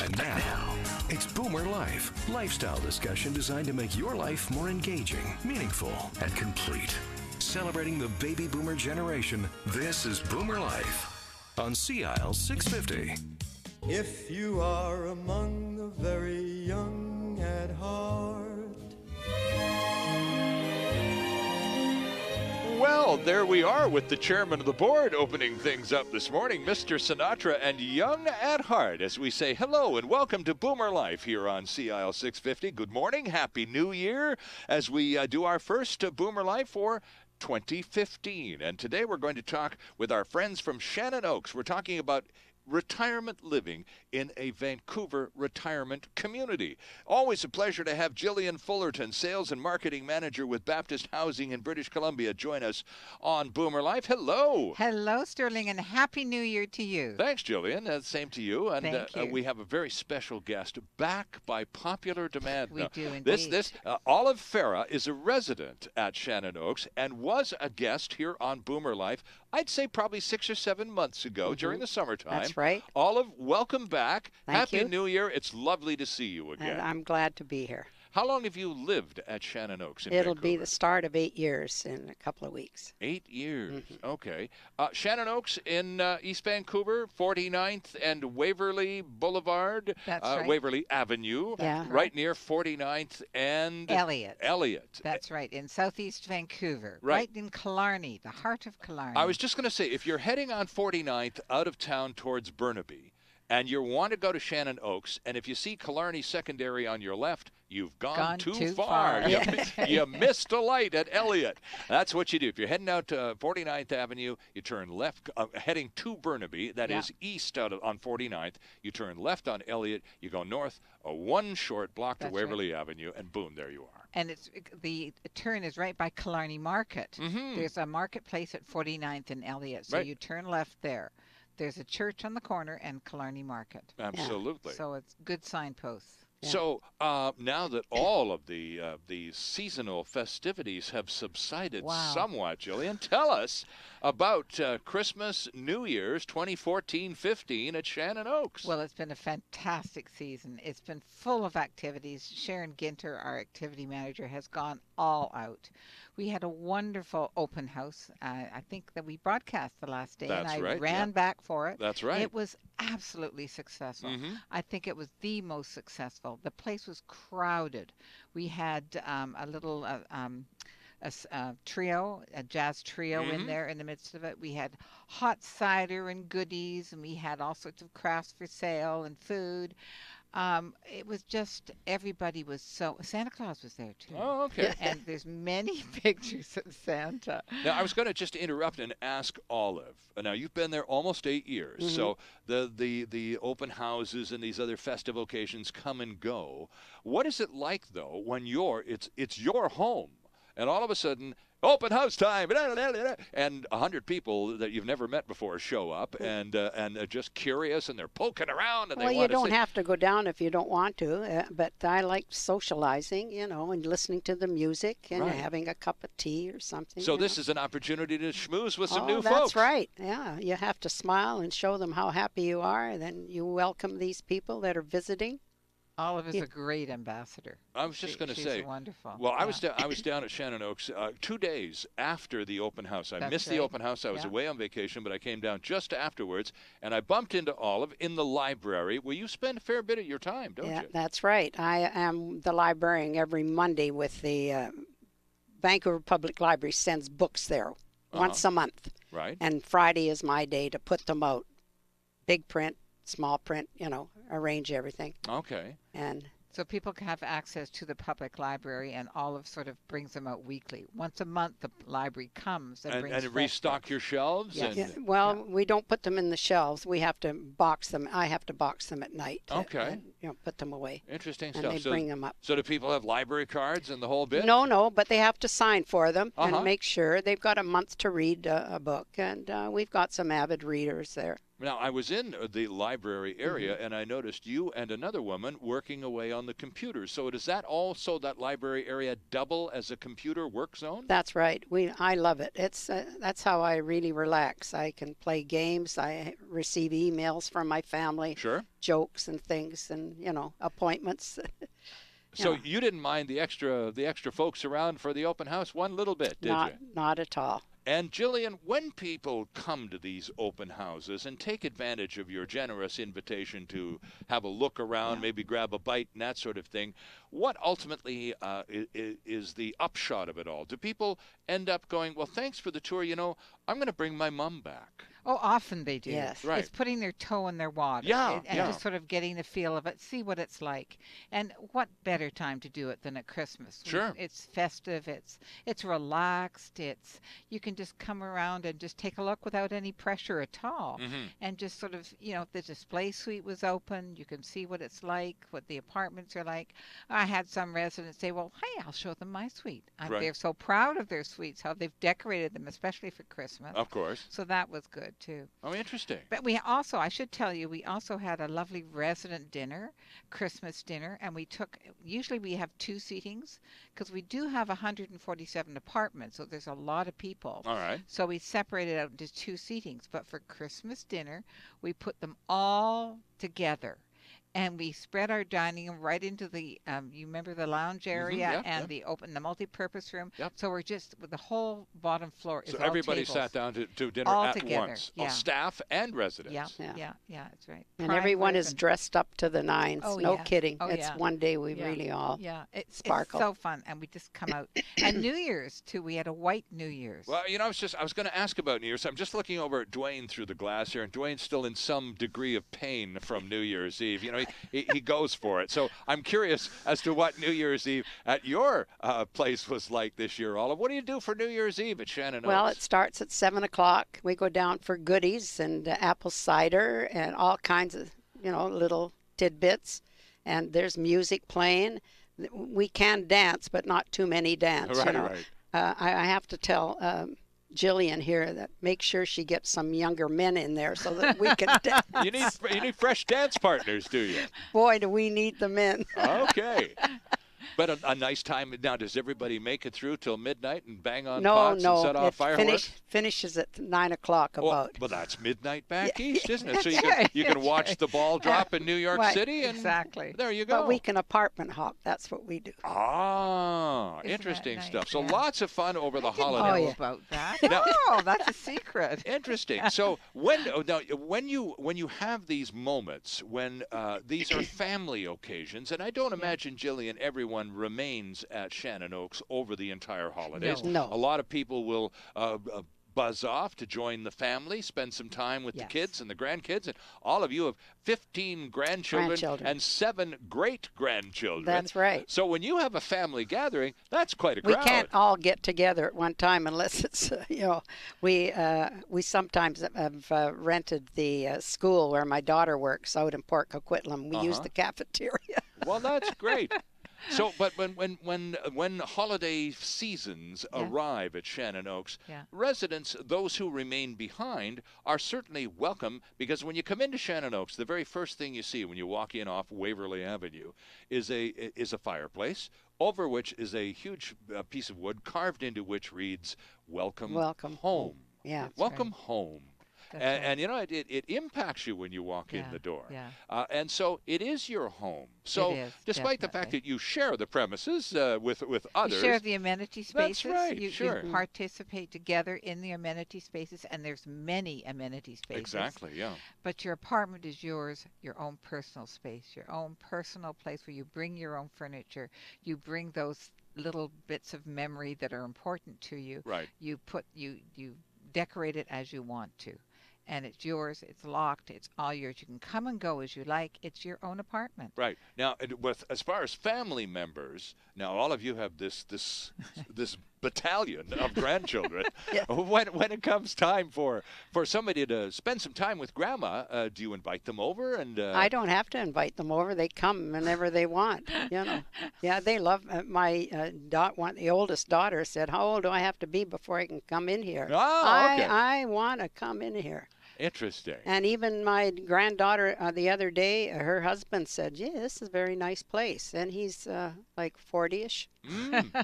And now, it's Boomer Life, lifestyle discussion designed to make your life more engaging, meaningful, and complete. Celebrating the baby boomer generation, this is Boomer Life on CIL 650. If you are among the very young at heart. Well, there we are with the chairman of the board opening things up this morning, Mr. Sinatra, and young at heart, as we say hello and welcome to Boomer Life here on CIL 650. Good morning, Happy New Year, as we do our first Boomer Life for 2015. And today we're going to talk with our friends from Shannon Oaks. We're talking about retirement living in a Vancouver retirement community. Always a pleasure to have Jillian Fullerton, Sales and Marketing Manager with Baptist Housing in British Columbia, join us on Boomer Life. Hello. Hello, Sterling, and Happy New Year to you. Thanks, Jillian. Same to you. And Thank you. We have a very special guest back by popular demand. We now, do indeed. Olive Farah is a resident at Shannon Oaks and was a guest here on Boomer Life, I'd say probably 6 or 7 months ago during the summertime. That's right. Olive, welcome back. Thank Happy you. New Year. It's lovely to see you again. And I'm glad to be here. How long have you lived at Shannon Oaks in It'll Vancouver? be the start of 8 years in a couple of weeks. 8 years. Okay. Shannon Oaks in East Vancouver, 49th and Waverly Boulevard. That's right. Waverly Avenue. Yeah. Right near 49th and Elliott. That's right, in southeast Vancouver. Right. In Killarney, the heart of Killarney. I was just going to say, if you're heading on 49th out of town towards Burnaby, and you want to go to Shannon Oaks, and if you see Killarney Secondary on your left, you've gone too far. You missed a light at Elliott. That's what you do. If you're heading out to 49th Avenue, you turn left, heading to Burnaby, that is east out on 49th. You turn left on Elliott, you go north, one short block to Waverly Avenue, and boom, there you are. And the turn is right by Killarney Market. There's a marketplace at 49th and Elliott, so you turn left there. There's a church on the corner and Killarney Market. Absolutely. So it's good signposts. Yeah. So now that all of the seasonal festivities have subsided somewhat, Jillian, tell us about Christmas, New Year's 2014-15 at Shannon Oaks. Well, it's been a fantastic season. It's been full of activities. Sharon Ginter, our activity manager, has gone all out. We had a wonderful open house. I think that we broadcast the last day, That's and I right, ran back for it. That's right. It was absolutely successful. I think it was the most successful. The place was crowded. We had a little trio, a jazz trio in there in the midst of it. We had hot cider and goodies, and we had all sorts of crafts for sale and food. It was just, everybody was Santa Claus was there too. Oh, okay. And there's many pictures of Santa. Now, I was going to just interrupt and ask Olive. Now, you've been there almost 8 years, so the open houses and these other festive occasions come and go. What is it like, though, when it's your home, and all of a sudden, open house time, and 100 people that you've never met before show up and are just curious, and they're poking around, and Well, they you want to don't have to go down if you don't want to, but I like socializing, and listening to the music and having a cup of tea or something. So this is an opportunity to schmooze with some new folks. That's right. Yeah, you have to smile and show them how happy you are, and then you welcome these people that are visiting. Olive is a great ambassador. I was just going to say, she's wonderful. Well, I was down at Shannon Oaks 2 days after the open house. I missed the open house. I was away on vacation, but I came down just afterwards, and I bumped into Olive in the library, where you spend a fair bit of your time, don't you? Yeah, that's right. I am the librarian every Monday with the Vancouver Public Library sends books there once a month. Right. And Friday is my day to put them out. Big print, small print, arrange everything. Okay. And so people can have access to the public library, and Olive sort of brings them out weekly. Once a month, the library comes and brings fresh restock books. your shelves. Yes. We don't put them in the shelves. We have to box them. I have to box them at night. Okay. And, put them away. Interesting and stuff. They bring them up. So do people have library cards and the whole bit? No, but they have to sign for them and make sure they've got a month to read a book, and we've got some avid readers there. Now, I was in the library area, and I noticed you and another woman working away on the computers. So does that also, that library area, double as a computer work zone? That's right. I love it. It's that's how I really relax. I can play games. I receive emails from my family, Sure. jokes and things, and appointments. So you didn't mind the extra folks around for the open house one little bit, did you? Not at all. And Jillian, when people come to these open houses and take advantage of your generous invitation to have a look around, maybe grab a bite and that sort of thing, what ultimately is the upshot of it all? Do people end up going, well, thanks for the tour, I'm going to bring my mom back? Oh, often they do. Yes. Right. It's putting their toe in their water. Yeah, And just sort of getting the feel of it, see what it's like. And what better time to do it than at Christmas? Sure. It's festive. It's relaxed. You can just come around and just take a look without any pressure at all. And just sort of, the display suite was open. You can see what it's like, what the apartments are like. I had some residents say, well, hey, I'll show them my suite. Right. They're so proud of their suites, how they've decorated them, especially for Christmas. Of course. So that was good too. Oh, interesting. But I should tell you, we also had a lovely resident dinner, Christmas dinner, and usually we have 2 seatings because we do have 147 apartments, so there's a lot of people. All right. So we separated out into 2 seatings, but for Christmas dinner, we put them all together. And we spread our dining room right into the, you remember the lounge area and the multi-purpose room. Yep. So we're just, the whole bottom floor is So all everybody tables. sat down to dinner All at together, once, yeah. staff and residents. Yeah, that's right. And Prime everyone is rib and- dressed up to the nines. Oh, No yeah. kidding. Oh, It's yeah. one day we Yeah. really all it's sparkle. so fun, and we just come out. And New Year's too. We had a white New Year's. Well, I was going to ask about New Year's. I'm just looking over at Dwayne through the glass here, and Dwayne's still in some degree of pain from New Year's Eve. He goes for it. So I'm curious as to what New Year's Eve at your place was like this year, Olive. What do you do for New Year's Eve at Shannon Oaks? Well, it starts at 7 o'clock. We go down for goodies and apple cider and all kinds of, little tidbits. And there's music playing. We can dance, but not too many dance. Right. I have to tell Jillian here that make sure she gets some younger men in there so that we can dance. You need fresh dance partners, do you? Boy, do we need the men. Okay. But a nice time. Now, does everybody make it through till midnight and bang on No, pots no. and set off It fireworks? finishes at 9 o'clock about. Well, that's midnight back Yeah, east, isn't it? So that's you can right, watch that's the ball drop in New York Right. City, and Exactly. there you go. But we can apartment hop. That's what we do. Ah, Isn't that interesting nice? stuff. So Yeah. lots of fun over the I didn't holiday. know yeah. about that. Now- Oh, that's a secret. Interesting. So when you have these moments when these are family occasions, and I don't imagine, Jillian, everyone remains at Shannon Oaks over the entire holidays. No. A lot of people will buzz off to join the family, spend some time with the Yes. kids and the grandkids, and all of you have 15 grandchildren and 7 great-grandchildren. That's right. So when you have a family gathering, that's quite a We crowd. can't all get together at one time unless it's, we sometimes have rented the school where my daughter works out in Port Coquitlam. We use the cafeteria. Well, that's great. So, but when holiday seasons arrive at Shannon Oaks, residents, those who remain behind, are certainly welcome, because when you come into Shannon Oaks, the very first thing you see when you walk in off Waverly Avenue is a fireplace, over which is a huge piece of wood carved into which reads, "Welcome, home." Yeah. Welcome home. That's And it impacts you when you walk in the door. Yeah. And so it is your home. So It is, despite the fact definitely. that you share the premises with others. You share the amenity spaces. That's right, You sure. participate together in the amenity spaces, and there's many amenity spaces. Exactly, yeah. But your apartment is yours, your own personal space, your own personal place where you bring your own furniture. You bring those little bits of memory that are important to you. Right. You decorate it as you want to. And it's yours, it's locked, it's all yours. You can come and go as you like. It's your own apartment. Right. Now, as far as family members, now all of you have this battalion of grandchildren. When it comes time for somebody to spend some time with Grandma, do you invite them over? And I don't have to invite them over. They come whenever they want. Yeah, they love my the oldest daughter said, "How old do I have to be before I can come in here?" Oh, okay. I want to come in here. Interesting. And even my granddaughter the other day, her husband said, "Yeah, this is a very nice place," and he's like 40ish.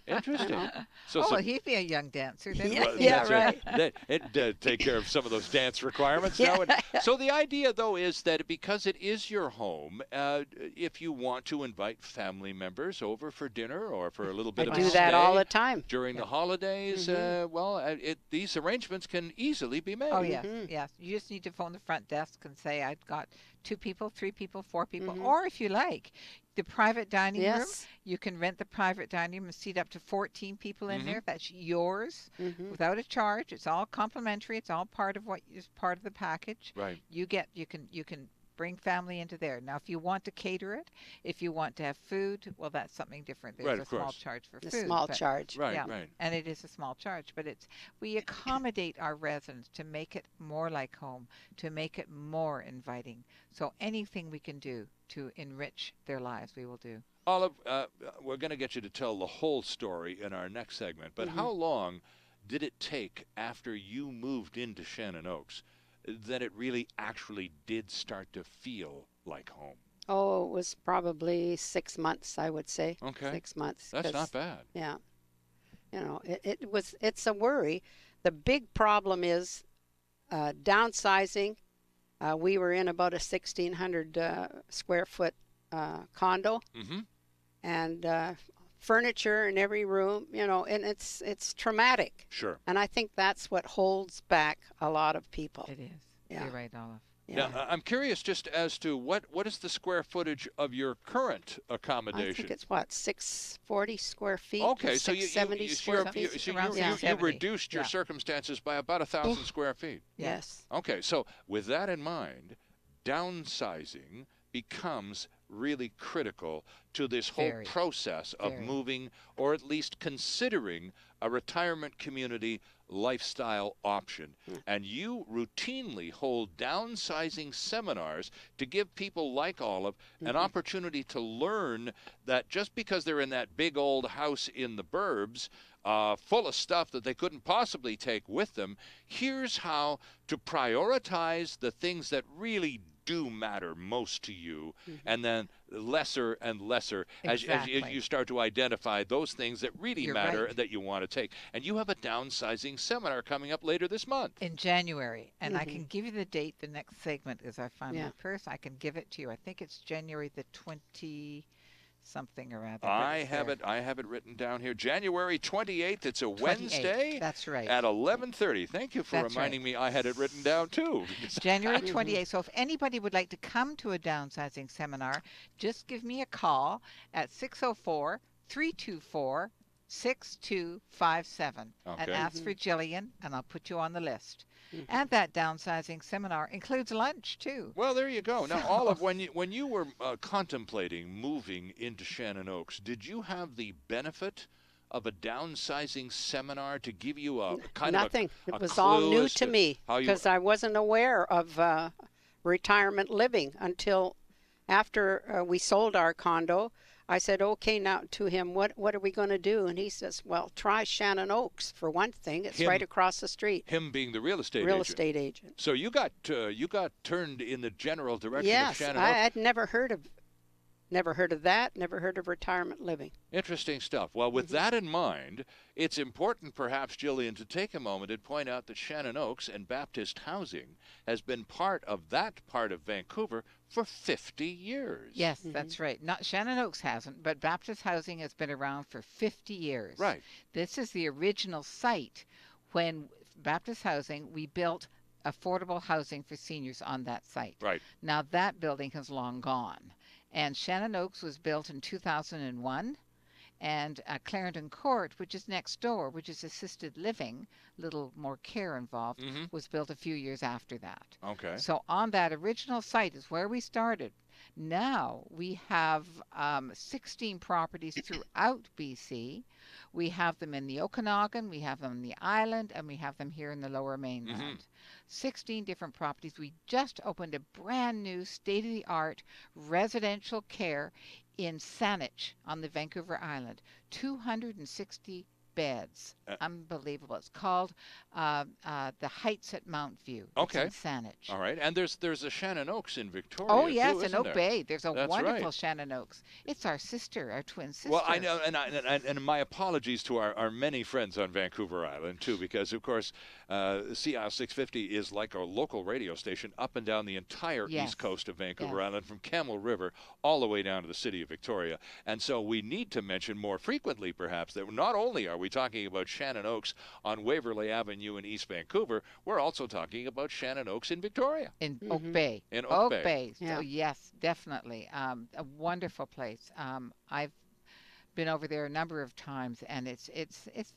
Interesting. So well, he'd be a young dancer then. Yeah, wouldn't he? yeah, right. It'd take care of some of those dance requirements. Yeah. Now. So the idea, though, is that because it is your home, if you want to invite family members over for dinner or for a little bit I of do a that stay all the time. during the holidays, these arrangements can easily be made. Oh, yes, yes. You just need to phone the front desk and say, I've got 2 people, 3 people, 4 people, or if you like, the private dining room. You can rent the private dining room and seat up to 14 people in there. That's yours without a charge. It's all complimentary. It's all part of what is part of the package. Right. You can bring family into there. Now, if you want to cater it, if you want to have food, well, that's something different. There's a small charge for food. A small charge. Right, yeah, right. and it is a small charge, but we accommodate our residents to make it more like home, to make it more inviting. So anything we can do to enrich their lives, we will do. Olive, we're going to get you to tell the whole story in our next segment, but how long did it take after you moved into Shannon Oaks that it really actually did start to feel like home? Oh, it was probably 6 months, I would say. Okay. 6 months. That's not bad. Yeah. You know, it's a worry. The big problem is downsizing. We were in about a 1,600 square foot condo, and furniture in every room, you know, and it's traumatic. Sure. And I think that's what holds back a lot of people. It is. Yeah. You're right, Olive. Yeah. Now, I'm curious just as to what is the square footage of your current accommodation? I think it's what, 640 square feet. Okay, so 670 square feet. You reduced your circumstances by about 1,000 square feet. Yes. Okay, so with that in mind, downsizing becomes really critical to this whole process of moving, or at least considering a retirement community lifestyle option. And you routinely hold downsizing seminars to give people like Olive an opportunity to learn that just because they're in that big old house in the burbs full of stuff that they couldn't possibly take with them, here's how to prioritize the things that really do matter most to you, and then lesser and lesser as you start to identify those things that really matter that you want to take. And you have a downsizing seminar coming up later this month. In January. And I can give you the date. The next segment is I find my purse. I can give it to you. I think it's January the 20... something or other. I have it written down here. January 28th. It's a 28th, Wednesday. That's right. At 11:30. Thank you for reminding me I had it written down too. January 28th. So if anybody would like to come to a downsizing seminar, just give me a call at 604-324-6257 and ask for Jillian, and I'll put you on the list. And that downsizing seminar includes lunch too. Well, there you go. Now, Olive, when you were contemplating moving into Shannon Oaks, did you have the benefit of a downsizing seminar to give you a kind Nothing. of a It was all new to me how because I wasn't aware of retirement living until after we sold our condo. I said, okay, now to him, what are we going to do? And he says, well, try Shannon Oaks for one thing. It's right across the street. Him being the real estate agent. So you got turned in the general direction of Shannon Oaks. Yes, I had never heard of that. Never heard of retirement living. Interesting stuff. Well, with that in mind, it's important, perhaps, Jillian, to take a moment and point out that Shannon Oaks and Baptist Housing has been part of that part of Vancouver for 50 years. Yes, that's right. Not Shannon Oaks hasn't, but Baptist Housing has been around for 50 years. Right. This is the original site when Baptist Housing, we built affordable housing for seniors on that site. Right. Now that building has long gone. And Shannon Oaks was built in 2001, and Clarendon Court, which is next door, which is assisted living, little more care involved, was built a few years after that. Okay. So on that original site is where we started. Now we have 16 properties throughout BC. We have them in the Okanagan, we have them in the island, and we have them here in the Lower Mainland. 16 different properties. We just opened a brand new state-of-the-art residential care in Saanich on the Vancouver Island. 260 beds. Unbelievable. It's called the Heights at Mount View. Okay. It's in Saanich. All right. And there's a Shannon Oaks in Victoria. Oh, yes, too, in isn't Oak there? Bay. There's a That's wonderful right. Shannon Oaks. It's our sister, our twin sister. Well, I know, and my apologies to our many friends on Vancouver Island, too, because, of course, CIL 650 is like a local radio station up and down the entire east coast of Vancouver Island, from Camel River all the way down to the city of Victoria. And so we need to mention more frequently, perhaps, that not only are we talking about Shannon Oaks on Waverley Avenue in East Vancouver, we're also talking about Shannon Oaks in Victoria. In Oak Bay. In Oak Bay. Bay. Yeah. So, yes, definitely. A wonderful place. I've been over there a number of times, and it's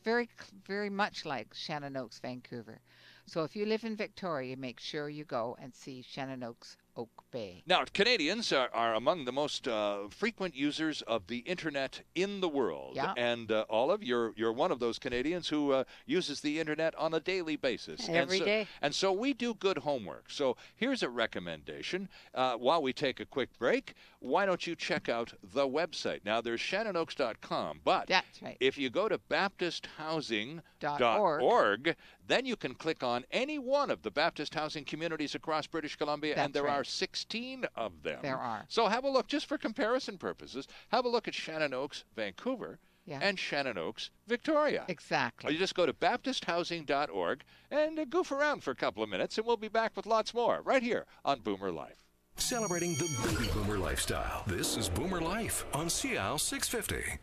very much like Shannon Oaks, Vancouver. So if you live in Victoria, make sure you go and see Shannon Oaks, Oak Bay. Now, Canadians are among the most frequent users of the internet in the world. Yeah. And Olive, you're one of those Canadians who uses the internet on a daily basis. Every day. And so we do good homework. So here's a recommendation. While we take a quick break, why don't you check out the website? Now, there's ShannonOaks.com, but That's right. if you go to BaptistHousing.org, then you can click on any one of the Baptist housing communities across British Columbia, and That's there right. are 16 of them. There are. So have a look, just for comparison purposes, have a look at Shannon Oaks, Vancouver, and Shannon Oaks, Victoria. Exactly. You just go to BaptistHousing.org and goof around for a couple of minutes, and we'll be back with lots more right here on Boomer Life. Celebrating the baby boomer lifestyle. This is Boomer Life on CIL 650.